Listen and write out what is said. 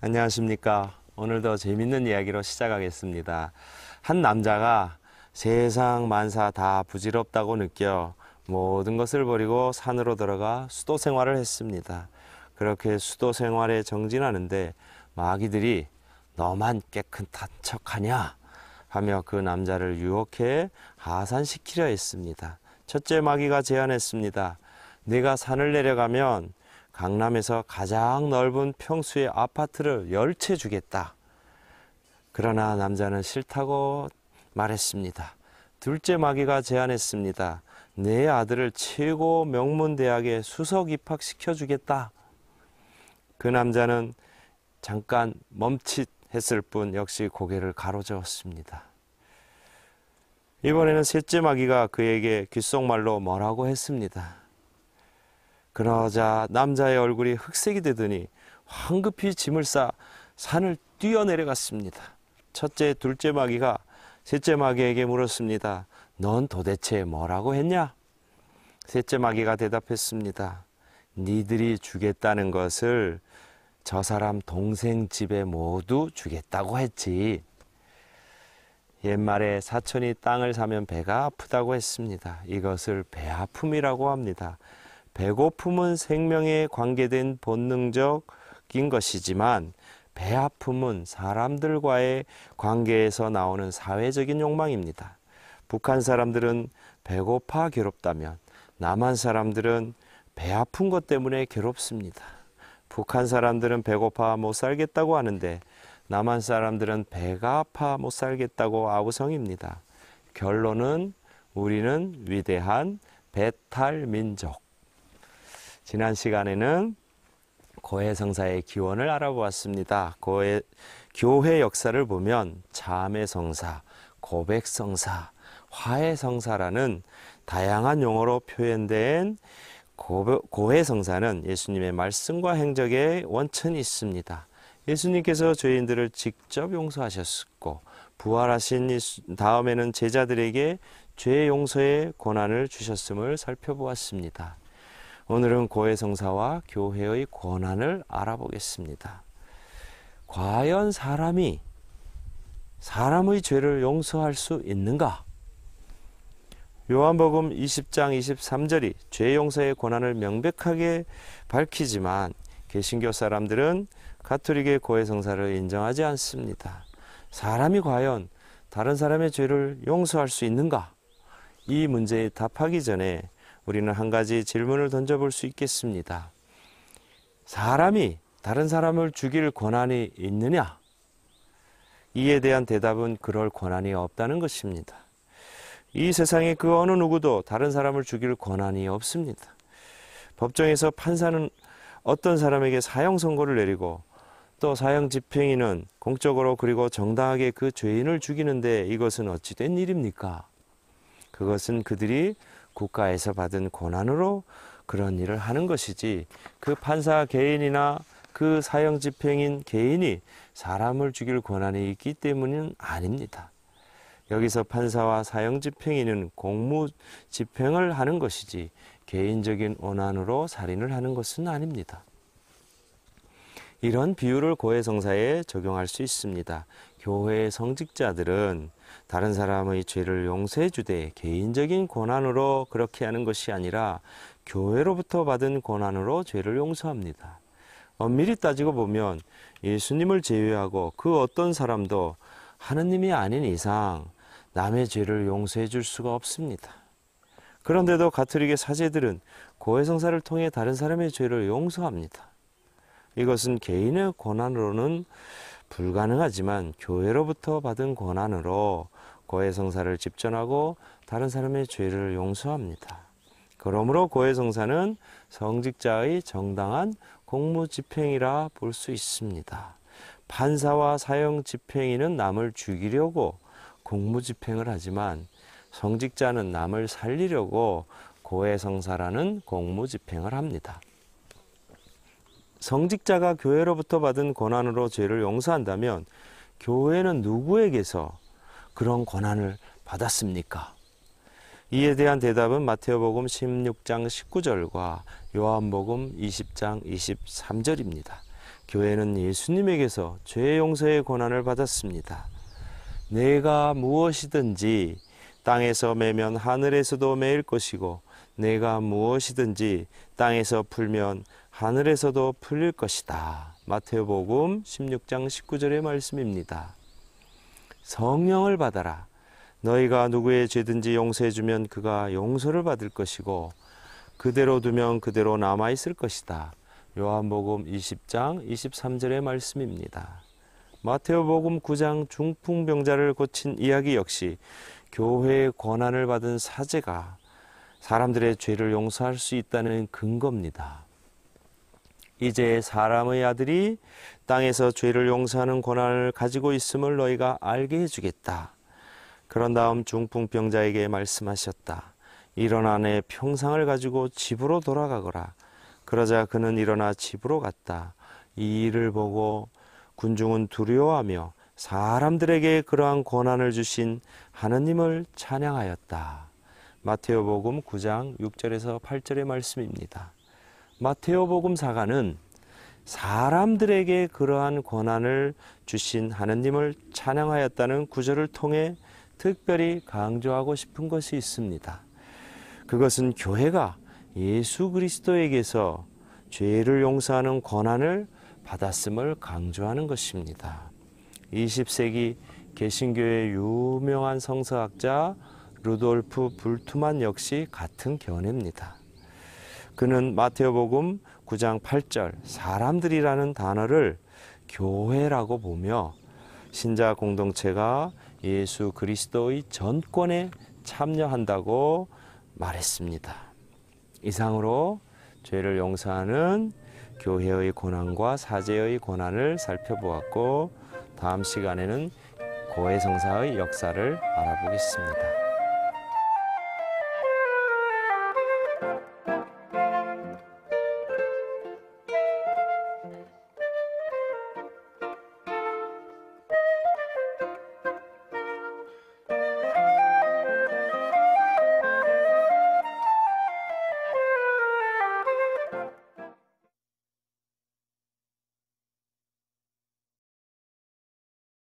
안녕하십니까. 오늘도 재밌는 이야기로 시작하겠습니다. 한 남자가 세상 만사 다 부질없다고 느껴 모든 것을 버리고 산으로 들어가 수도 생활을 했습니다. 그렇게 수도 생활에 정진하는데 마귀들이 너만 깨끗한 척하냐 하며 그 남자를 유혹해 하산시키려 했습니다. 첫째 마귀가 제안했습니다. 네가 산을 내려가면 강남에서 가장 넓은 평수의 아파트를 10채 주겠다. 그러나 남자는 싫다고 말했습니다. 둘째 마귀가 제안했습니다. 내 아들을 최고 명문대학에 수석 입학시켜 주겠다. 그 남자는 잠깐 멈칫했을 뿐 역시 고개를 가로저었습니다. 이번에는 셋째 마귀가 그에게 귓속말로 뭐라고 했습니다. 그러자 남자의 얼굴이 흑색이 되더니 황급히 짐을 싸 산을 뛰어내려갔습니다. 첫째, 둘째 마귀가 셋째 마귀에게 물었습니다. 넌 도대체 뭐라고 했냐? 셋째 마귀가 대답했습니다. 니들이 주겠다는 것을 저 사람 동생 집에 모두 주겠다고 했지. 옛말에 사촌이 땅을 사면 배가 아프다고 했습니다. 이것을 배아픔이라고 합니다. 배고픔은 생명에 관계된 본능적인 것이지만 배아픔은 사람들과의 관계에서 나오는 사회적인 욕망입니다. 북한 사람들은 배고파 괴롭다면 남한 사람들은 배 아픈 것 때문에 괴롭습니다. 북한 사람들은 배고파 못 살겠다고 하는데 남한 사람들은 배가 아파 못 살겠다고 아우성입니다. 결론은 우리는 위대한 배탈민족. 지난 시간에는 고해성사의 기원을 알아보았습니다. 교회 역사를 보면 참회성사, 고백성사, 화해성사라는 다양한 용어로 표현된 고해성사는 예수님의 말씀과 행적의 원천이 있습니다. 예수님께서 죄인들을 직접 용서하셨고 부활하신 다음에는 제자들에게 죄 용서의 권한을 주셨음을 살펴보았습니다. 오늘은 고해성사와 교회의 권한을 알아보겠습니다. 과연 사람이 사람의 죄를 용서할 수 있는가? 요한복음 20장 23절이 죄 용서의 권한을 명백하게 밝히지만 개신교 사람들은 가톨릭의 고해성사를 인정하지 않습니다. 사람이 과연 다른 사람의 죄를 용서할 수 있는가? 이 문제에 답하기 전에 우리는 한 가지 질문을 던져볼 수 있겠습니다. 사람이 다른 사람을 죽일 권한이 있느냐? 이에 대한 대답은 그럴 권한이 없다는 것입니다. 이 세상에 그 어느 누구도 다른 사람을 죽일 권한이 없습니다. 법정에서 판사는 어떤 사람에게 사형 선고를 내리고 또 사형 집행인은 공적으로 그리고 정당하게 그 죄인을 죽이는데 이것은 어찌 된 일입니까? 그것은 그들이 국가에서 받은 권한으로 그런 일을 하는 것이지 그 판사 개인이나 그 사형 집행인 개인이 사람을 죽일 권한이 있기 때문은 아닙니다. 여기서 판사와 사형 집행인은 공무 집행을 하는 것이지 개인적인 원한으로 살인을 하는 것은 아닙니다. 이런 비유를 고해성사에 적용할 수 있습니다. 교회의 성직자들은 다른 사람의 죄를 용서해 주되 개인적인 권한으로 그렇게 하는 것이 아니라 교회로부터 받은 권한으로 죄를 용서합니다. 엄밀히 따지고 보면 예수님을 제외하고 그 어떤 사람도 하느님이 아닌 이상 남의 죄를 용서해 줄 수가 없습니다. 그런데도 가톨릭의 사제들은 고해성사를 통해 다른 사람의 죄를 용서합니다. 이것은 개인의 권한으로는 불가능하지만 교회로부터 받은 권한으로 고해성사를 집전하고 다른 사람의 죄를 용서합니다. 그러므로 고해성사는 성직자의 정당한 공무집행이라 볼 수 있습니다. 판사와 사형 집행인은 남을 죽이려고 공무집행을 하지만 성직자는 남을 살리려고 고해성사라는 공무집행을 합니다. 성직자가 교회로부터 받은 권한으로 죄를 용서한다면 교회는 누구에게서 그런 권한을 받았습니까? 이에 대한 대답은 마태복음 16장 19절과 요한복음 20장 23절입니다. 교회는 예수님에게서 죄 용서의 권한을 받았습니다. 내가 무엇이든지 땅에서 매면 하늘에서도 매일 것이고 내가 무엇이든지 땅에서 풀면 하늘에서도 풀릴 것이다. 마태복음 16장 19절의 말씀입니다. 성령을 받아라. 너희가 누구의 죄든지 용서해 주면 그가 용서를 받을 것이고 그대로 두면 그대로 남아 있을 것이다. 요한복음 20장 23절의 말씀입니다. 마태복음 9장 중풍병자를 고친 이야기 역시 교회의 권한을 받은 사제가 사람들의 죄를 용서할 수 있다는 근거입니다. 이제 사람의 아들이 땅에서 죄를 용서하는 권한을 가지고 있음을 너희가 알게 해주겠다. 그런 다음 중풍병자에게 말씀하셨다. 일어나 내 평상을 가지고 집으로 돌아가거라. 그러자 그는 일어나 집으로 갔다. 이 일을 보고 군중은 두려워하며 사람들에게 그러한 권한을 주신 하느님을 찬양하였다. 마테오복음 9장 6절에서 8절의 말씀입니다. 마테오복음 사가는 사람들에게 그러한 권한을 주신 하느님을 찬양하였다는 구절을 통해 특별히 강조하고 싶은 것이 있습니다. 그것은 교회가 예수 그리스도에게서 죄를 용서하는 권한을 받았음을 강조하는 것입니다. 20세기 개신교의 유명한 성서학자 루돌프 불트만 역시 같은 견해입니다. 그는 마테오복음 9장 8절 사람들이라는 단어를 교회라고 보며 신자 공동체가 예수 그리스도의 전권에 참여한다고 말했습니다. 이상으로 죄를 용서하는 교회의 권한과 사제의 권한을 살펴보았고 다음 시간에는 고해성사의 역사를 알아보겠습니다.